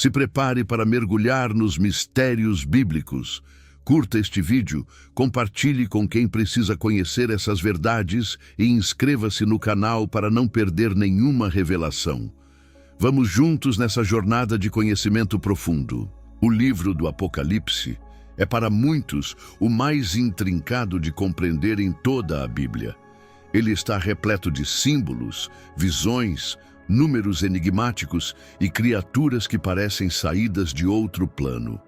Se prepare para mergulhar nos mistérios bíblicos. Curta este vídeo, compartilhe com quem precisa conhecer essas verdades e inscreva-se no canal para não perder nenhuma revelação. Vamos juntos nessa jornada de conhecimento profundo. O livro do Apocalipse é para muitos o mais intrincado de compreender em toda a Bíblia. Ele está repleto de símbolos, visões, números enigmáticos e criaturas que parecem saídas de outro plano.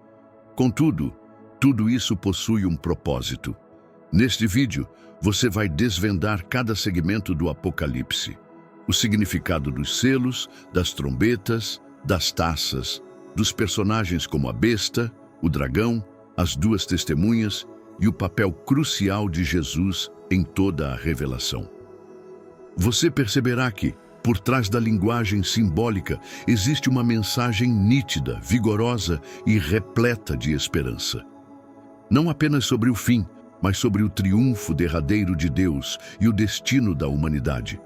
Contudo, tudo isso possui um propósito. Neste vídeo, você vai desvendar cada segmento do Apocalipse. O significado dos selos, das trombetas, das taças, dos personagens como a besta, o dragão, as duas testemunhas e o papel crucial de Jesus em toda a revelação. Você perceberá que, por trás da linguagem simbólica, existe uma mensagem nítida, vigorosa e repleta de esperança. Não apenas sobre o fim, mas sobre o triunfo derradeiro de Deus e o destino da humanidade.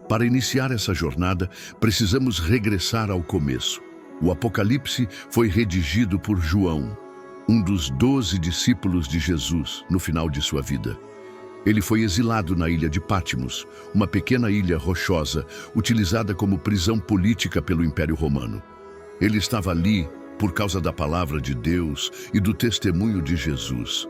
Para iniciar essa jornada, precisamos regressar ao começo. O Apocalipse foi redigido por João, um dos 12 discípulos de Jesus, no final de sua vida. Ele foi exilado na ilha de Patmos, uma pequena ilha rochosa, utilizada como prisão política pelo Império Romano. Ele estava ali por causa da palavra de Deus e do testemunho de Jesus.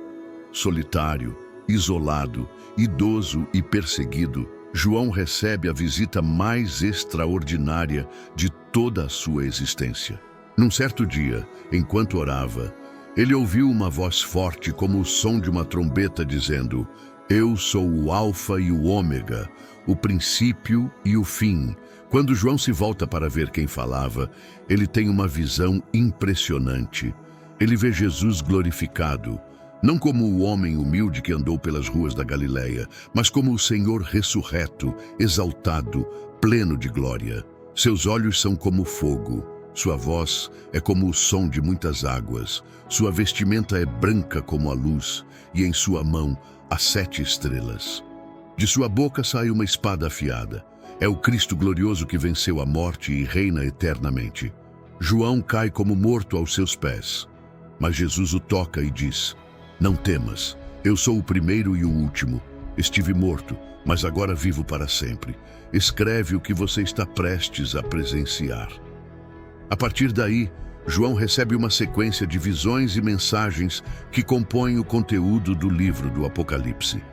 Solitário, isolado, idoso e perseguido, João recebe a visita mais extraordinária de toda a sua existência. Num certo dia, enquanto orava, ele ouviu uma voz forte como o som de uma trombeta dizendo: "Eu sou o Alfa e o Ômega, o princípio e o fim." Quando João se volta para ver quem falava, ele tem uma visão impressionante. Ele vê Jesus glorificado, não como o homem humilde que andou pelas ruas da Galileia, mas como o Senhor ressurreto, exaltado, pleno de glória. Seus olhos são como fogo, sua voz é como o som de muitas águas, sua vestimenta é branca como a luz, e em sua mão há 7 estrelas. De sua boca sai uma espada afiada. É o Cristo glorioso que venceu a morte e reina eternamente. João cai como morto aos seus pés. Mas Jesus o toca e diz: "Não temas, eu sou o primeiro e o último. Estive morto, mas agora vivo para sempre. Escreve o que você está prestes a presenciar." A partir daí, João recebe uma sequência de visões e mensagens que compõem o conteúdo do livro do Apocalipse.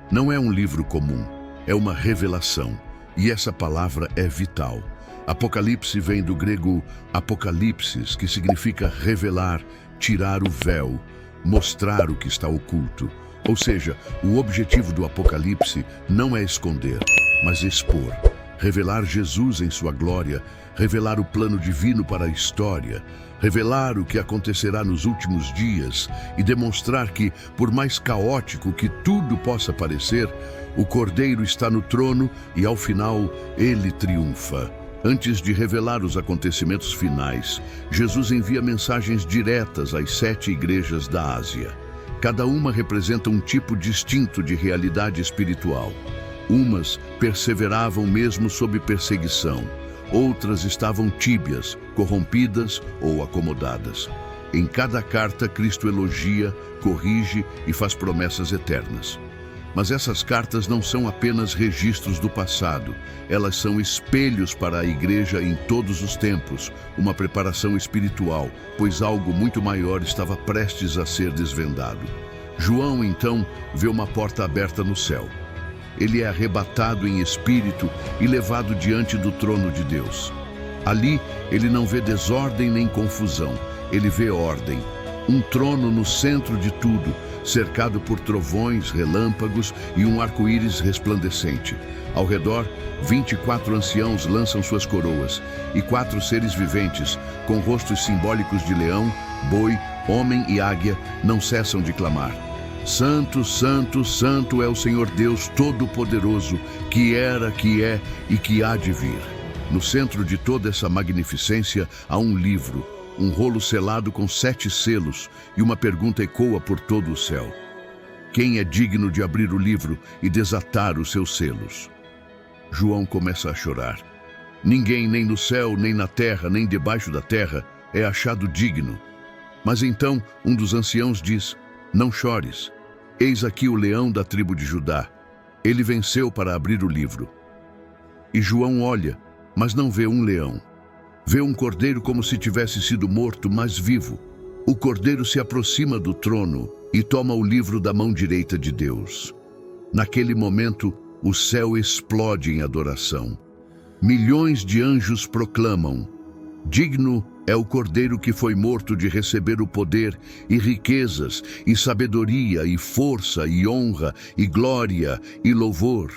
Não é um livro comum, é uma revelação, e essa palavra é vital. Apocalipse vem do grego apocalipsis, que significa revelar, tirar o véu, mostrar o que está oculto. Ou seja, o objetivo do Apocalipse não é esconder, mas expor. Revelar Jesus em sua glória, revelar o plano divino para a história, revelar o que acontecerá nos últimos dias e demonstrar que, por mais caótico que tudo possa parecer, o Cordeiro está no trono e, ao final, ele triunfa. Antes de revelar os acontecimentos finais, Jesus envia mensagens diretas às 7 igrejas da Ásia. Cada uma representa um tipo distinto de realidade espiritual. Umas perseveravam mesmo sob perseguição, outras estavam tíbias, corrompidas ou acomodadas. Em cada carta, Cristo elogia, corrige e faz promessas eternas. Mas essas cartas não são apenas registros do passado, elas são espelhos para a igreja em todos os tempos, uma preparação espiritual, pois algo muito maior estava prestes a ser desvendado. João, então, vê uma porta aberta no céu. Ele é arrebatado em espírito e levado diante do trono de Deus. Ali, ele não vê desordem nem confusão, ele vê ordem. Um trono no centro de tudo, cercado por trovões, relâmpagos e um arco-íris resplandecente. Ao redor, 24 anciãos lançam suas coroas, e 4 seres viventes, com rostos simbólicos de leão, boi, homem e águia, não cessam de clamar: "Santo, Santo, Santo é o Senhor Deus Todo-Poderoso, que era, que é e que há de vir." No centro de toda essa magnificência há um livro, um rolo selado com 7 selos, e uma pergunta ecoa por todo o céu: quem é digno de abrir o livro e desatar os seus selos? João começa a chorar. Ninguém, nem no céu, nem na terra, nem debaixo da terra, é achado digno. Mas então um dos anciãos diz: não chores. Eis aqui o leão da tribo de Judá. Ele venceu para abrir o livro. E João olha, mas não vê um leão. Vê um cordeiro como se tivesse sido morto, mas vivo. O cordeiro se aproxima do trono e toma o livro da mão direita de Deus. Naquele momento, o céu explode em adoração. Milhões de anjos proclamam: digno é o cordeiro que foi morto de receber o poder e riquezas e sabedoria e força e honra e glória e louvor,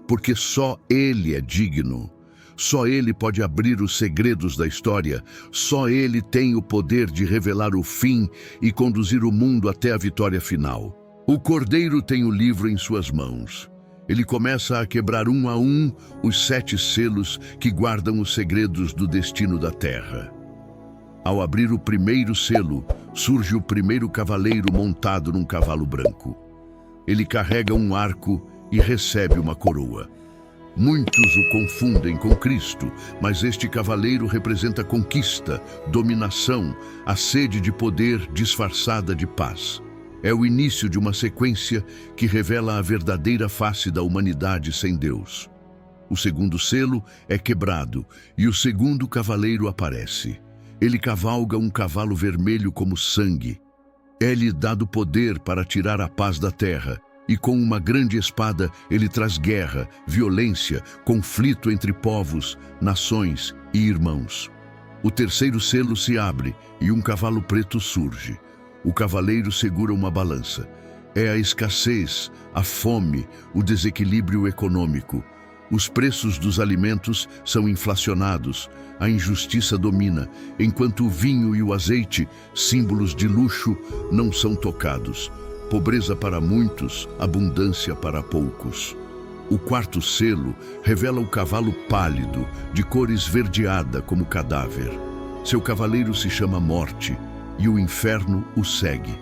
porque só ele é digno. Só ele pode abrir os segredos da história, só ele tem o poder de revelar o fim e conduzir o mundo até a vitória final. O cordeiro tem o livro em suas mãos. Ele começa a quebrar um a um os 7 selos que guardam os segredos do destino da terra. Ao abrir o primeiro selo, surge o primeiro cavaleiro montado num cavalo branco. Ele carrega um arco e recebe uma coroa. Muitos o confundem com Cristo, mas este cavaleiro representa conquista, dominação, a sede de poder disfarçada de paz. É o início de uma sequência que revela a verdadeira face da humanidade sem Deus. O segundo selo é quebrado e o segundo cavaleiro aparece. Ele cavalga um cavalo vermelho como sangue. É-lhe dado poder para tirar a paz da terra, e com uma grande espada ele traz guerra, violência, conflito entre povos, nações e irmãos. O terceiro selo se abre e um cavalo preto surge. O cavaleiro segura uma balança. É a escassez, a fome, o desequilíbrio econômico. Os preços dos alimentos são inflacionados, a injustiça domina, enquanto o vinho e o azeite, símbolos de luxo, não são tocados. Pobreza para muitos, abundância para poucos. O quarto selo revela o cavalo pálido, de cor esverdeada como cadáver. Seu cavaleiro se chama Morte, e o inferno o segue.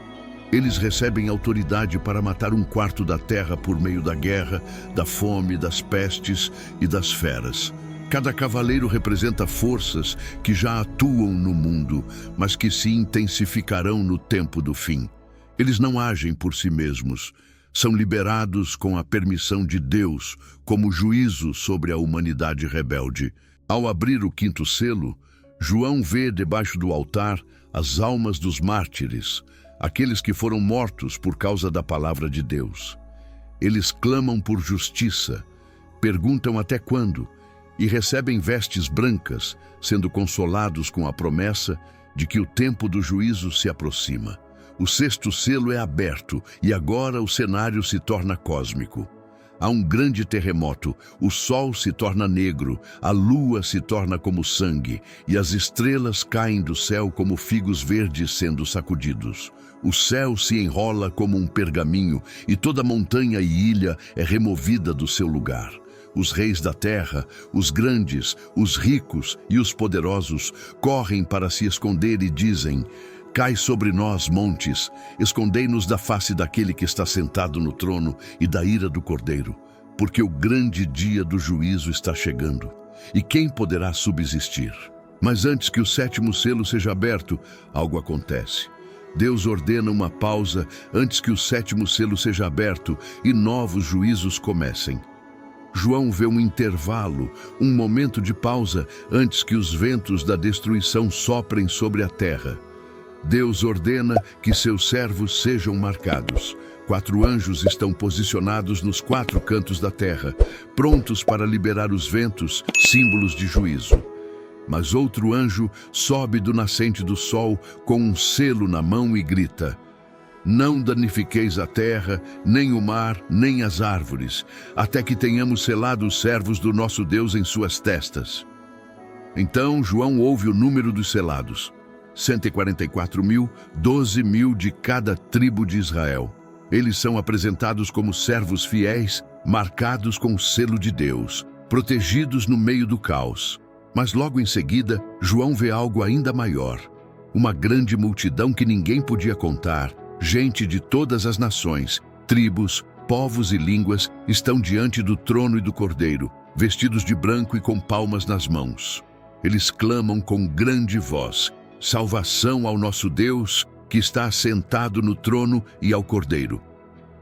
Eles recebem autoridade para matar um quarto da terra por meio da guerra, da fome, das pestes e das feras. Cada cavaleiro representa forças que já atuam no mundo, mas que se intensificarão no tempo do fim. Eles não agem por si mesmos. São liberados com a permissão de Deus, como juízo sobre a humanidade rebelde. Ao abrir o quinto selo, João vê debaixo do altar as almas dos mártires, aqueles que foram mortos por causa da palavra de Deus. Eles clamam por justiça, perguntam até quando, e recebem vestes brancas, sendo consolados com a promessa de que o tempo do juízo se aproxima. O sexto selo é aberto e agora o cenário se torna cósmico. Há um grande terremoto, o sol se torna negro, a lua se torna como sangue e as estrelas caem do céu como figos verdes sendo sacudidos. O céu se enrola como um pergaminho e toda montanha e ilha é removida do seu lugar. Os reis da terra, os grandes, os ricos e os poderosos correm para se esconder e dizem: cai sobre nós, montes, escondei-nos da face daquele que está sentado no trono e da ira do Cordeiro, porque o grande dia do juízo está chegando. E quem poderá subsistir? Mas antes que o sétimo selo seja aberto, algo acontece. Deus ordena uma pausa antes que o sétimo selo seja aberto e novos juízos comecem. João vê um intervalo, um momento de pausa antes que os ventos da destruição soprem sobre a terra. Deus ordena que seus servos sejam marcados. 4 anjos estão posicionados nos 4 cantos da terra, prontos para liberar os ventos, símbolos de juízo. Mas outro anjo sobe do nascente do sol com um selo na mão e grita: não danifiqueis a terra, nem o mar, nem as árvores, até que tenhamos selado os servos do nosso Deus em suas testas. Então João ouve o número dos selados. 144.000, 12.000 de cada tribo de Israel. Eles são apresentados como servos fiéis, marcados com o selo de Deus, protegidos no meio do caos. Mas logo em seguida, João vê algo ainda maior. Uma grande multidão que ninguém podia contar, gente de todas as nações, tribos, povos e línguas, estão diante do trono e do Cordeiro, vestidos de branco e com palmas nas mãos. Eles clamam com grande voz: salvação ao nosso Deus, que está assentado no trono, e ao Cordeiro.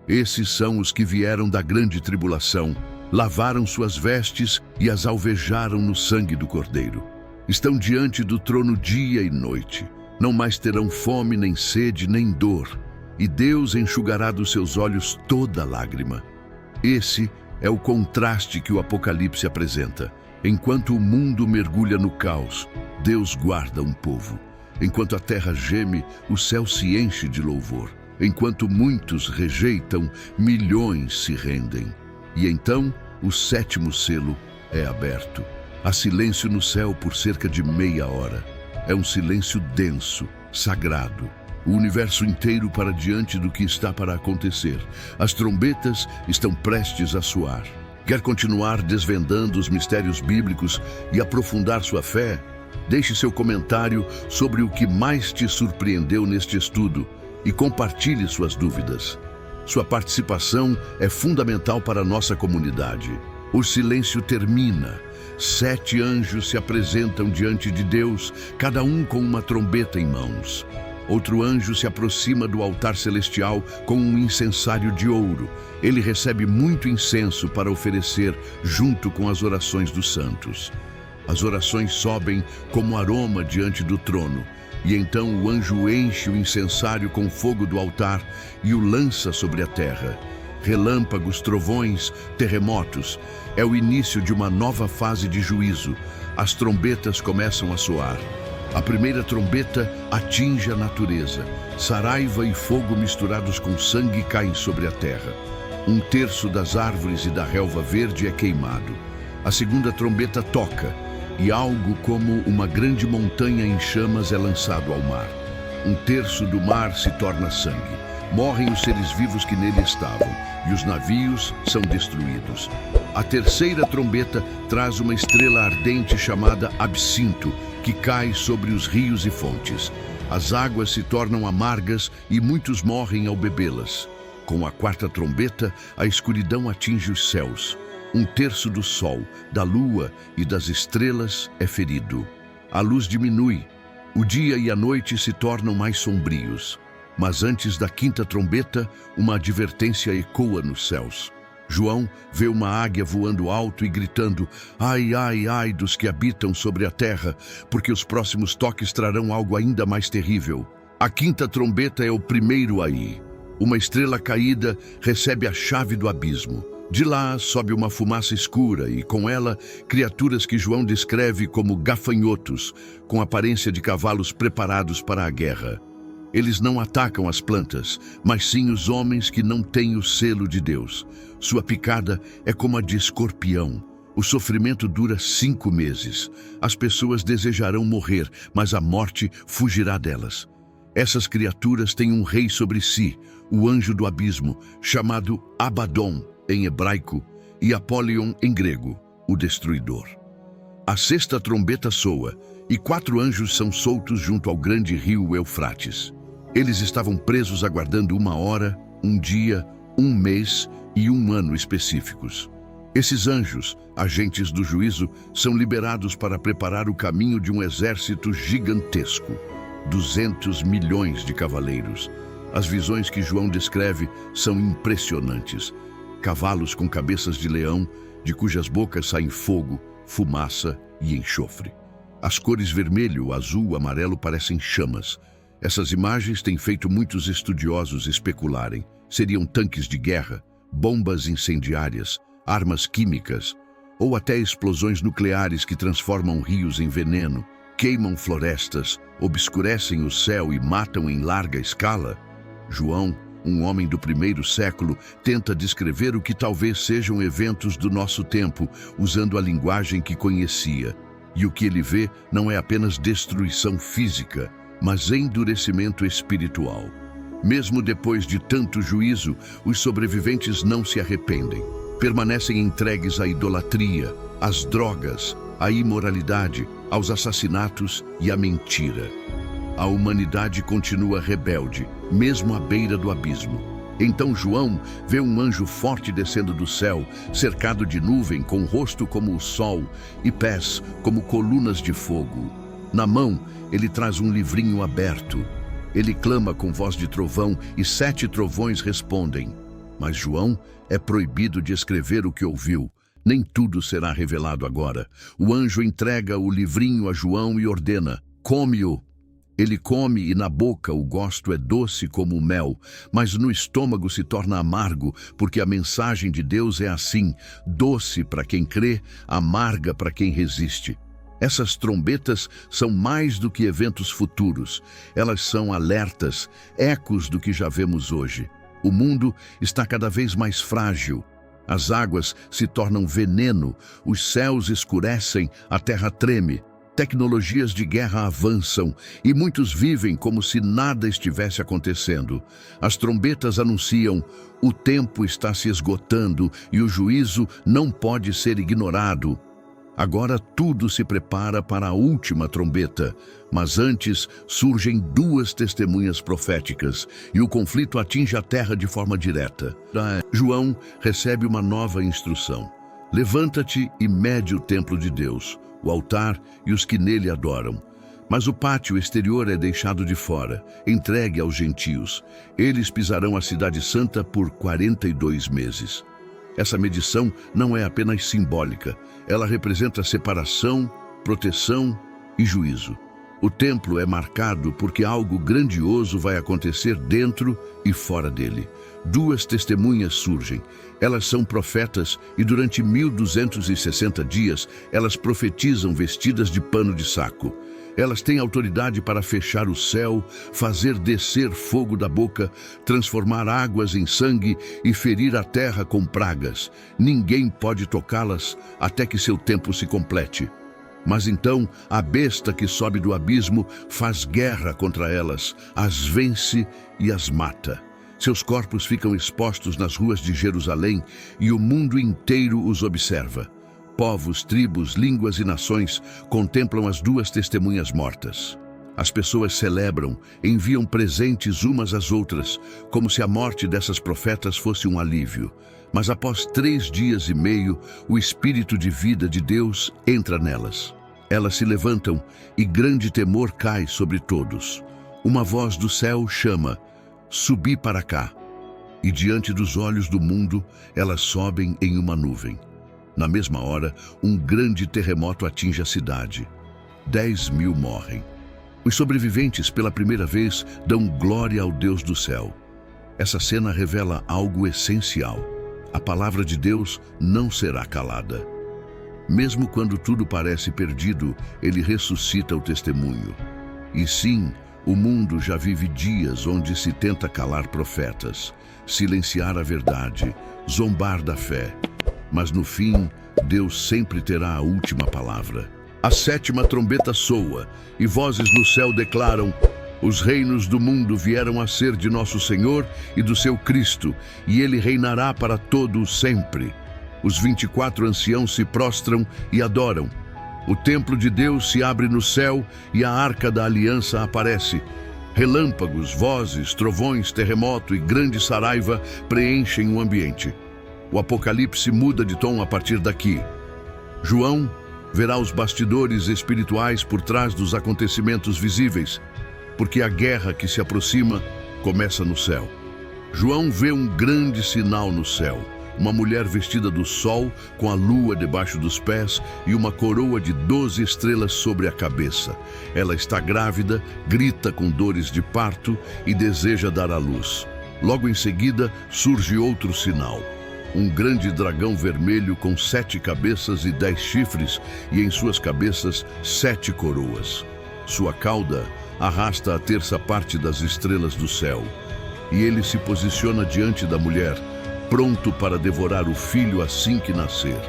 Esses são os que vieram da grande tribulação, lavaram suas vestes e as alvejaram no sangue do Cordeiro. Estão diante do trono dia e noite. Não mais terão fome, nem sede, nem dor. E Deus enxugará dos seus olhos toda lágrima. Esse é o contraste que o Apocalipse apresenta. Enquanto o mundo mergulha no caos, Deus guarda um povo. Enquanto a terra geme, o céu se enche de louvor. Enquanto muitos rejeitam, milhões se rendem. E então, o 7º selo é aberto. Há silêncio no céu por cerca de meia hora. É um silêncio denso, sagrado. O universo inteiro para diante do que está para acontecer. As trombetas estão prestes a soar. Quer continuar desvendando os mistérios bíblicos e aprofundar sua fé? Deixe seu comentário sobre o que mais te surpreendeu neste estudo e compartilhe suas dúvidas. Sua participação é fundamental para a nossa comunidade. O silêncio termina. 7 anjos se apresentam diante de Deus, cada um com uma trombeta em mãos. Outro anjo se aproxima do altar celestial com um incensário de ouro. Ele recebe muito incenso para oferecer junto com as orações dos santos. As orações sobem como aroma diante do trono. E então o anjo enche o incensário com fogo do altar e o lança sobre a terra. Relâmpagos, trovões, terremotos. É o início de uma nova fase de juízo. As trombetas começam a soar. A primeira trombeta atinge a natureza. Saraiva e fogo misturados com sangue caem sobre a terra. 1/3 das árvores e da relva verde é queimado. A segunda trombeta toca, e algo como uma grande montanha em chamas é lançado ao mar. 1/3 do mar se torna sangue. Morrem os seres vivos que nele estavam, e os navios são destruídos. A terceira trombeta traz uma estrela ardente chamada Absinto, que cai sobre os rios e fontes. As águas se tornam amargas e muitos morrem ao bebê-las. Com a quarta trombeta, a escuridão atinge os céus. 1/3 do sol, da lua e das estrelas é ferido. A luz diminui. O dia e a noite se tornam mais sombrios. Mas antes da quinta trombeta, uma advertência ecoa nos céus. João vê uma águia voando alto e gritando: "Ai, ai, ai dos que habitam sobre a terra, porque os próximos toques trarão algo ainda mais terrível." A quinta trombeta é o primeiro aí. Uma estrela caída recebe a chave do abismo. De lá sobe uma fumaça escura e, com ela, criaturas que João descreve como gafanhotos, com aparência de cavalos preparados para a guerra. Eles não atacam as plantas, mas sim os homens que não têm o selo de Deus. Sua picada é como a de escorpião. O sofrimento dura 5 meses. As pessoas desejarão morrer, mas a morte fugirá delas. Essas criaturas têm um rei sobre si, o anjo do abismo, chamado Abaddon, em hebraico, e Apollyon em grego, o destruidor. A sexta trombeta soa, e 4 anjos são soltos junto ao grande rio Eufrates. Eles estavam presos aguardando 1 hora, 1 dia, 1 mês e 1 ano específicos. Esses anjos, agentes do juízo, são liberados para preparar o caminho de um exército gigantesco, 200 milhões de cavaleiros. As visões que João descreve são impressionantes. Cavalos com cabeças de leão, de cujas bocas saem fogo, fumaça e enxofre. As cores vermelho, azul, amarelo parecem chamas. Essas imagens têm feito muitos estudiosos especularem. Seriam tanques de guerra, bombas incendiárias, armas químicas ou até explosões nucleares que transformam rios em veneno, queimam florestas, obscurecem o céu e matam em larga escala. João, um homem do 1º século, tenta descrever o que talvez sejam eventos do nosso tempo, usando a linguagem que conhecia. E o que ele vê não é apenas destruição física, mas endurecimento espiritual. Mesmo depois de tanto juízo, os sobreviventes não se arrependem. Permanecem entregues à idolatria, às drogas, à imoralidade, aos assassinatos e à mentira. A humanidade continua rebelde, mesmo à beira do abismo. Então João vê um anjo forte descendo do céu, cercado de nuvem, com rosto como o sol e pés como colunas de fogo. Na mão, ele traz um livrinho aberto. Ele clama com voz de trovão e 7 trovões respondem. Mas João é proibido de escrever o que ouviu. Nem tudo será revelado agora. O anjo entrega o livrinho a João e ordena: come-o. Ele come e na boca o gosto é doce como o mel, mas no estômago se torna amargo, porque a mensagem de Deus é assim: doce para quem crê, amarga para quem resiste. Essas trombetas são mais do que eventos futuros. Elas são alertas, ecos do que já vemos hoje. O mundo está cada vez mais frágil. As águas se tornam veneno, os céus escurecem, a terra treme. Tecnologias de guerra avançam e muitos vivem como se nada estivesse acontecendo. As trombetas anunciam: o tempo está se esgotando e o juízo não pode ser ignorado. Agora tudo se prepara para a última trombeta, mas antes surgem 2 testemunhas proféticas e o conflito atinge a terra de forma direta. João recebe uma nova instrução: levanta-te e mede o templo de Deus, o altar e os que nele adoram. Mas o pátio exterior é deixado de fora, entregue aos gentios. Eles pisarão a cidade santa por 42 meses. Essa medição não é apenas simbólica, ela representa separação, proteção e juízo. O templo é marcado porque algo grandioso vai acontecer dentro e fora dele. 2 testemunhas surgem. Elas são profetas e durante 1260 dias elas profetizam vestidas de pano de saco. Elas têm autoridade para fechar o céu, fazer descer fogo da boca, transformar águas em sangue e ferir a terra com pragas. Ninguém pode tocá-las até que seu tempo se complete. Mas então a besta que sobe do abismo faz guerra contra elas, as vence e as mata. Seus corpos ficam expostos nas ruas de Jerusalém e o mundo inteiro os observa. Povos, tribos, línguas e nações contemplam as 2 testemunhas mortas. As pessoas celebram, enviam presentes umas às outras, como se a morte dessas profetas fosse um alívio. Mas após 3 dias e meio, o espírito de vida de Deus entra nelas. Elas se levantam e grande temor cai sobre todos. Uma voz do céu chama: subi para cá. E diante dos olhos do mundo, elas sobem em uma nuvem. Na mesma hora, um grande terremoto atinge a cidade. 10.000 morrem. Os sobreviventes, pela primeira vez, dão glória ao Deus do céu. Essa cena revela algo essencial: a palavra de Deus não será calada. Mesmo quando tudo parece perdido, ele ressuscita o testemunho. E sim, o mundo já vive dias onde se tenta calar profetas, silenciar a verdade, zombar da fé. Mas no fim, Deus sempre terá a última palavra. A 7ª trombeta soa, e vozes no céu declaram: os reinos do mundo vieram a ser de nosso Senhor e do seu Cristo, e ele reinará para todo sempre. Os 24 anciãos se prostram e adoram. O templo de Deus se abre no céu e a arca da aliança aparece. Relâmpagos, vozes, trovões, terremoto e grande saraiva preenchem o ambiente. O Apocalipse muda de tom a partir daqui. João verá os bastidores espirituais por trás dos acontecimentos visíveis, porque a guerra que se aproxima começa no céu. João vê um grande sinal no céu: uma mulher vestida do sol, com a lua debaixo dos pés e uma coroa de 12 estrelas sobre a cabeça. Ela está grávida, grita com dores de parto e deseja dar à luz. Logo em seguida, surge outro sinal: um grande dragão vermelho com 7 cabeças e 10 chifres, e em suas cabeças 7 coroas. Sua cauda arrasta a 1/3 parte das estrelas do céu. E ele se posiciona diante da mulher, pronto para devorar o filho assim que nascer.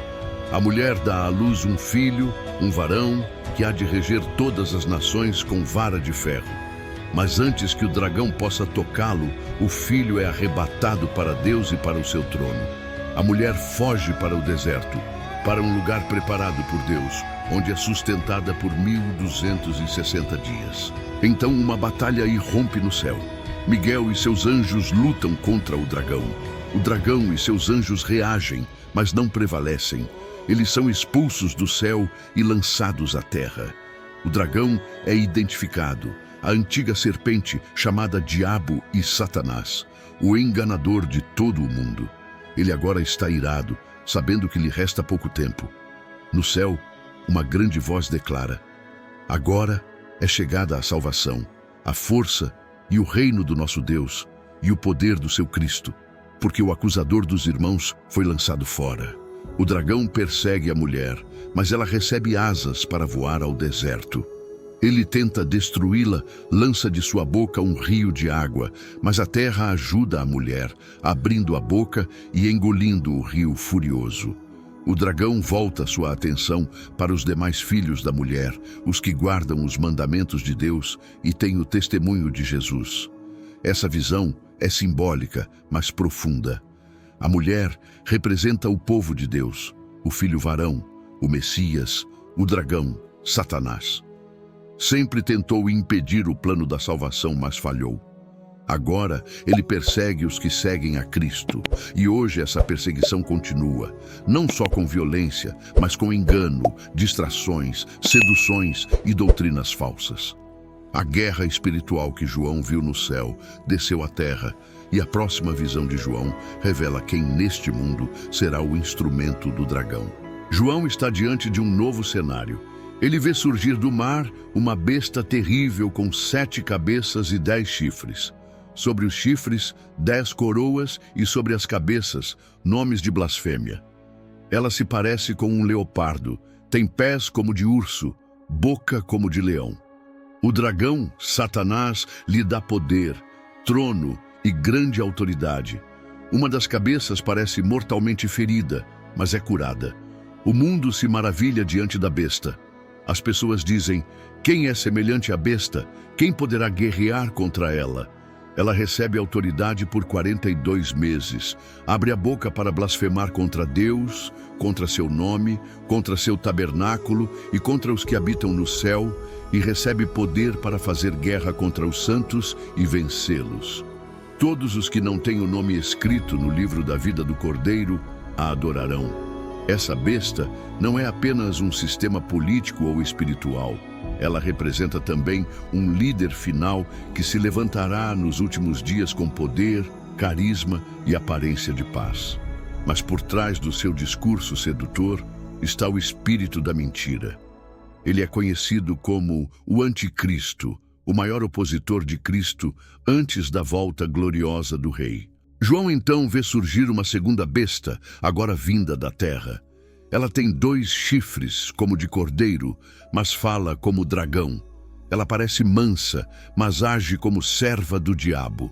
A mulher dá à luz um filho, um varão, que há de reger todas as nações com vara de ferro. Mas antes que o dragão possa tocá-lo, o filho é arrebatado para Deus e para o seu trono. A mulher foge para o deserto, para um lugar preparado por Deus, onde é sustentada por 1260 dias. Então uma batalha irrompe no céu. Miguel e seus anjos lutam contra o dragão. O dragão e seus anjos reagem, mas não prevalecem. Eles são expulsos do céu e lançados à terra. O dragão é identificado, a antiga serpente chamada Diabo e Satanás, o enganador de todo o mundo. Ele agora está irado, sabendo que lhe resta pouco tempo. No céu, uma grande voz declara: agora é chegada a salvação, a força e o reino do nosso Deus e o poder do seu Cristo, porque o acusador dos irmãos foi lançado fora. O dragão persegue a mulher, mas ela recebe asas para voar ao deserto. Ele tenta destruí-la, lança de sua boca um rio de água, mas a terra ajuda a mulher, abrindo a boca e engolindo o rio furioso. O dragão volta sua atenção para os demais filhos da mulher, os que guardam os mandamentos de Deus e têm o testemunho de Jesus. Essa visão é simbólica, mas profunda. A mulher representa o povo de Deus, o filho varão, o Messias, o dragão, Satanás. Sempre tentou impedir o plano da salvação, mas falhou. Agora, ele persegue os que seguem a Cristo. E hoje essa perseguição continua, não só com violência, mas com engano, distrações, seduções e doutrinas falsas. A guerra espiritual que João viu no céu desceu à terra, e a próxima visão de João revela quem neste mundo será o instrumento do dragão. João está diante de um novo cenário. Ele vê surgir do mar uma besta terrível com 7 cabeças e 10 chifres. Sobre os chifres, 10 coroas e sobre as cabeças, nomes de blasfêmia. Ela se parece com um leopardo, tem pés como de urso, boca como de leão. O dragão, Satanás, lhe dá poder, trono e grande autoridade. Uma das cabeças parece mortalmente ferida, mas é curada. O mundo se maravilha diante da besta. As pessoas dizem: quem é semelhante à besta? Quem poderá guerrear contra ela? Ela recebe autoridade por 42 meses. Abre a boca para blasfemar contra Deus, contra seu nome, contra seu tabernáculo e contra os que habitam no céu, e recebe poder para fazer guerra contra os santos e vencê-los. Todos os que não têm o nome escrito no livro da vida do Cordeiro a adorarão. Essa besta não é apenas um sistema político ou espiritual. Ela representa também um líder final que se levantará nos últimos dias com poder, carisma e aparência de paz. Mas por trás do seu discurso sedutor está o espírito da mentira. Ele é conhecido como o Anticristo, o maior opositor de Cristo antes da volta gloriosa do Rei. João então vê surgir uma segunda besta, agora vinda da terra. Ela tem 2 chifres, como de cordeiro, mas fala como dragão. Ela parece mansa, mas age como serva do diabo.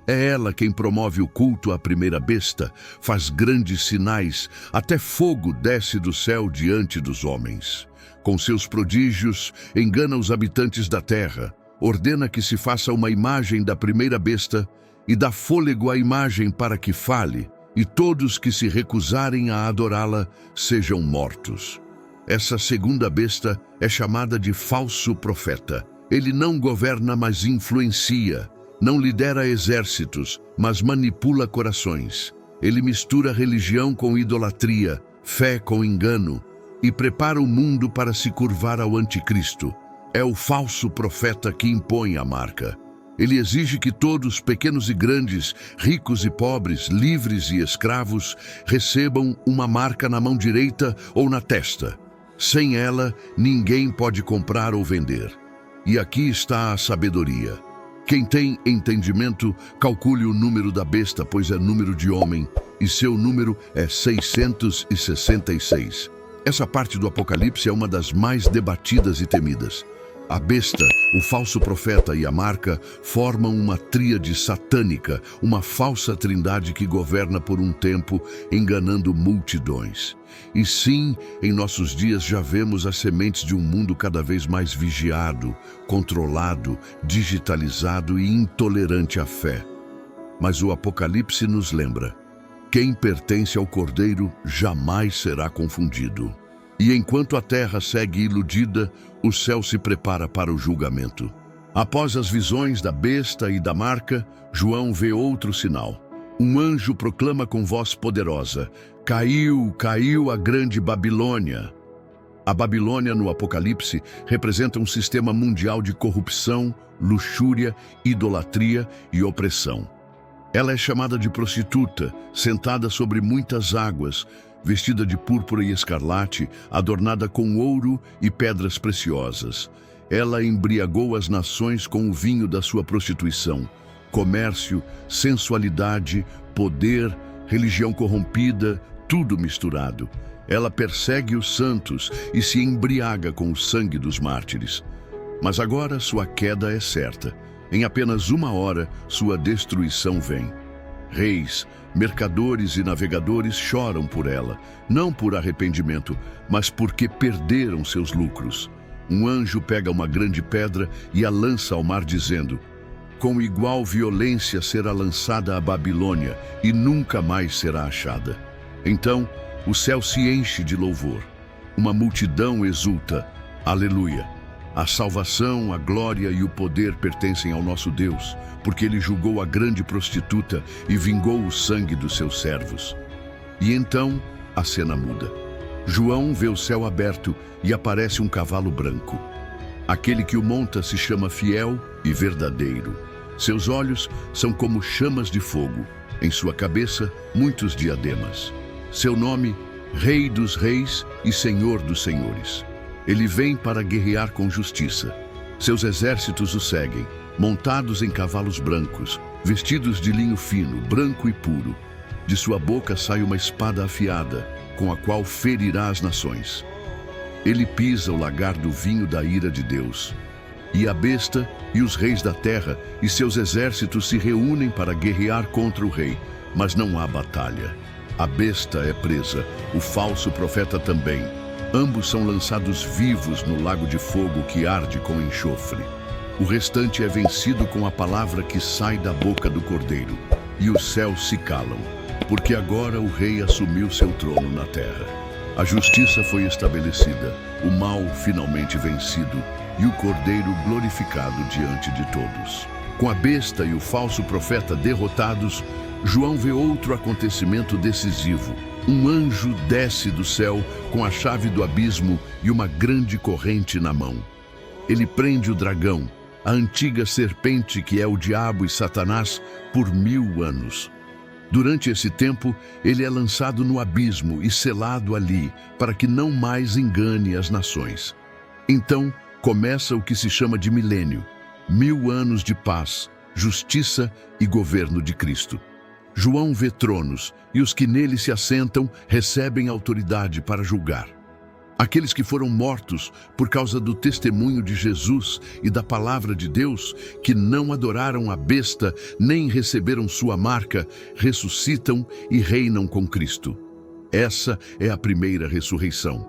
É ela quem promove o culto à primeira besta, faz grandes sinais, até fogo desce do céu diante dos homens. Com seus prodígios, engana os habitantes da terra, ordena que se faça uma imagem da primeira besta e dá fôlego à imagem para que fale, e todos que se recusarem a adorá-la sejam mortos. Essa segunda besta é chamada de falso profeta. Ele não governa, mas influencia. Não lidera exércitos, mas manipula corações. Ele mistura religião com idolatria, fé com engano, e prepara o mundo para se curvar ao anticristo. É o falso profeta que impõe a marca. Ele exige que todos, pequenos e grandes, ricos e pobres, livres e escravos, recebam uma marca na mão direita ou na testa. Sem ela, ninguém pode comprar ou vender. E aqui está a sabedoria. Quem tem entendimento, calcule o número da besta, pois é número de homem, e seu número é 666. Essa parte do Apocalipse é uma das mais debatidas e temidas. A besta, o falso profeta e a marca formam uma tríade satânica, uma falsa trindade que governa por um tempo, enganando multidões. E sim, em nossos dias já vemos as sementes de um mundo cada vez mais vigiado, controlado, digitalizado e intolerante à fé. Mas o Apocalipse nos lembra: quem pertence ao Cordeiro jamais será confundido. E enquanto a terra segue iludida, o céu se prepara para o julgamento. Após as visões da besta e da marca, João vê outro sinal. Um anjo proclama com voz poderosa: caiu, caiu a grande Babilônia. A Babilônia, no Apocalipse, representa um sistema mundial de corrupção, luxúria, idolatria e opressão. Ela é chamada de prostituta, sentada sobre muitas águas, vestida de púrpura e escarlate, adornada com ouro e pedras preciosas. Ela embriagou as nações com o vinho da sua prostituição. Comércio, sensualidade, poder, religião corrompida, tudo misturado. Ela persegue os santos e se embriaga com o sangue dos mártires. Mas agora sua queda é certa. Em apenas 1 hora, sua destruição vem. Reis, mercadores e navegadores choram por ela, não por arrependimento, mas porque perderam seus lucros. Um anjo pega uma grande pedra e a lança ao mar, dizendo: com igual violência será lançada a Babilônia e nunca mais será achada. Então, o céu se enche de louvor. Uma multidão exulta. Aleluia! A salvação, a glória e o poder pertencem ao nosso Deus, porque Ele julgou a grande prostituta e vingou o sangue dos seus servos. E então, a cena muda. João vê o céu aberto e aparece um cavalo branco. Aquele que o monta se chama Fiel e Verdadeiro. Seus olhos são como chamas de fogo. Em sua cabeça, muitos diademas. Seu nome, Rei dos Reis e Senhor dos Senhores. Ele vem para guerrear com justiça. Seus exércitos o seguem, montados em cavalos brancos, vestidos de linho fino, branco e puro. De sua boca sai uma espada afiada, com a qual ferirá as nações. Ele pisa o lagar do vinho da ira de Deus. E a besta e os reis da terra e seus exércitos se reúnem para guerrear contra o rei, mas não há batalha. A besta é presa, o falso profeta também. Ambos são lançados vivos no lago de fogo que arde com enxofre. O restante é vencido com a palavra que sai da boca do Cordeiro. E os céus se calam, porque agora o rei assumiu seu trono na terra. A justiça foi estabelecida, o mal finalmente vencido e o Cordeiro glorificado diante de todos. Com a besta e o falso profeta derrotados, João vê outro acontecimento decisivo. Um anjo desce do céu com a chave do abismo e uma grande corrente na mão. Ele prende o dragão, a antiga serpente que é o diabo e Satanás, por 1000 anos. Durante esse tempo, ele é lançado no abismo e selado ali, para que não mais engane as nações. Então, começa o que se chama de milênio, 1000 anos de paz, justiça e governo de Cristo. João vê tronos, e os que nele se assentam recebem autoridade para julgar. Aqueles que foram mortos por causa do testemunho de Jesus e da palavra de Deus, que não adoraram a besta nem receberam sua marca, ressuscitam e reinam com Cristo. Essa é a primeira ressurreição.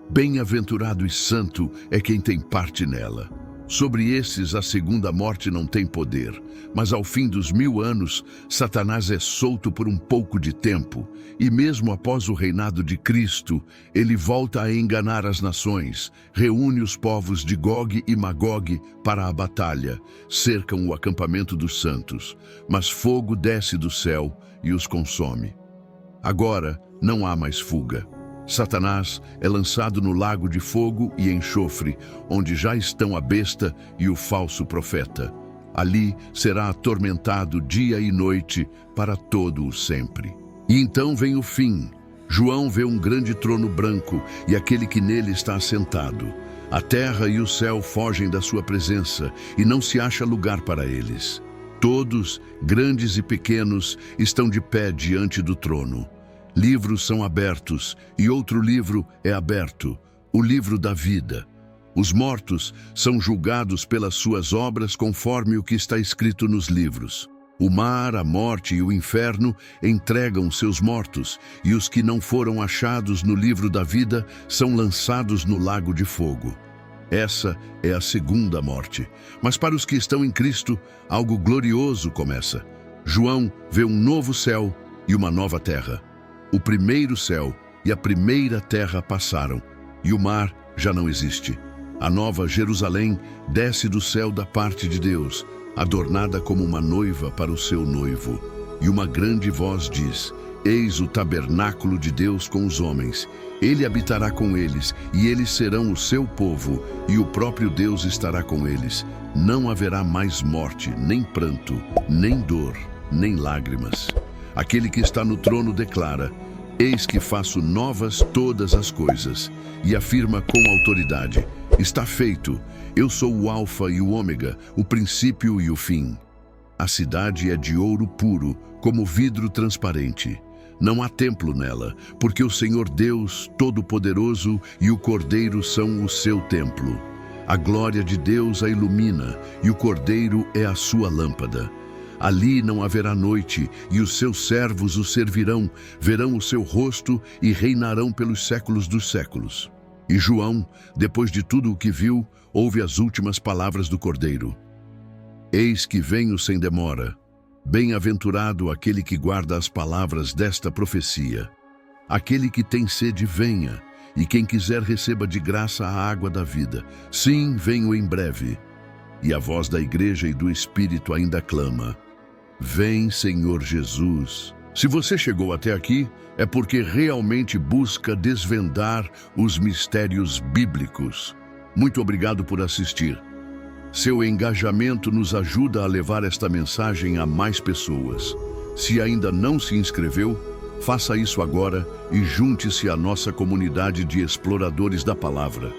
Bem-aventurado e santo é quem tem parte nela. Sobre esses a segunda morte não tem poder, mas ao fim dos 1000 anos, Satanás é solto por um pouco de tempo, e mesmo após o reinado de Cristo, ele volta a enganar as nações, reúne os povos de Gog e Magog para a batalha, cercam o acampamento dos santos, mas fogo desce do céu e os consome. Agora não há mais fuga. Satanás é lançado no lago de fogo e enxofre, onde já estão a besta e o falso profeta. Ali será atormentado dia e noite para todo o sempre. E então vem o fim. João vê um grande trono branco e aquele que nele está assentado. A terra e o céu fogem da sua presença e não se acha lugar para eles. Todos, grandes e pequenos, estão de pé diante do trono. Livros são abertos, e outro livro é aberto, o livro da vida. Os mortos são julgados pelas suas obras conforme o que está escrito nos livros. O mar, a morte e o inferno entregam seus mortos, e os que não foram achados no livro da vida são lançados no lago de fogo. Essa é a segunda morte. Mas para os que estão em Cristo, algo glorioso começa. João vê um novo céu e uma nova terra. O primeiro céu e a primeira terra passaram, e o mar já não existe. A nova Jerusalém desce do céu da parte de Deus, adornada como uma noiva para o seu noivo. E uma grande voz diz: Eis o tabernáculo de Deus com os homens. Ele habitará com eles, e eles serão o seu povo, e o próprio Deus estará com eles. Não haverá mais morte, nem pranto, nem dor, nem lágrimas. Aquele que está no trono declara: Eis que faço novas todas as coisas, e afirma com autoridade: Está feito. Eu sou o Alfa e o Ômega, o princípio e o fim. A cidade é de ouro puro, como vidro transparente. Não há templo nela, porque o Senhor Deus Todo-Poderoso e o Cordeiro são o seu templo. A glória de Deus a ilumina, e o Cordeiro é a sua lâmpada. Ali não haverá noite, e os seus servos o servirão, verão o seu rosto e reinarão pelos séculos dos séculos. E João, depois de tudo o que viu, ouve as últimas palavras do Cordeiro. Eis que venho sem demora. Bem-aventurado aquele que guarda as palavras desta profecia. Aquele que tem sede, venha, e quem quiser receba de graça a água da vida. Sim, venho em breve. E a voz da igreja e do Espírito ainda clama: Vem, Senhor Jesus. Se você chegou até aqui, é porque realmente busca desvendar os mistérios bíblicos. Muito obrigado por assistir. Seu engajamento nos ajuda a levar esta mensagem a mais pessoas. Se ainda não se inscreveu, faça isso agora e junte-se à nossa comunidade de exploradores da palavra.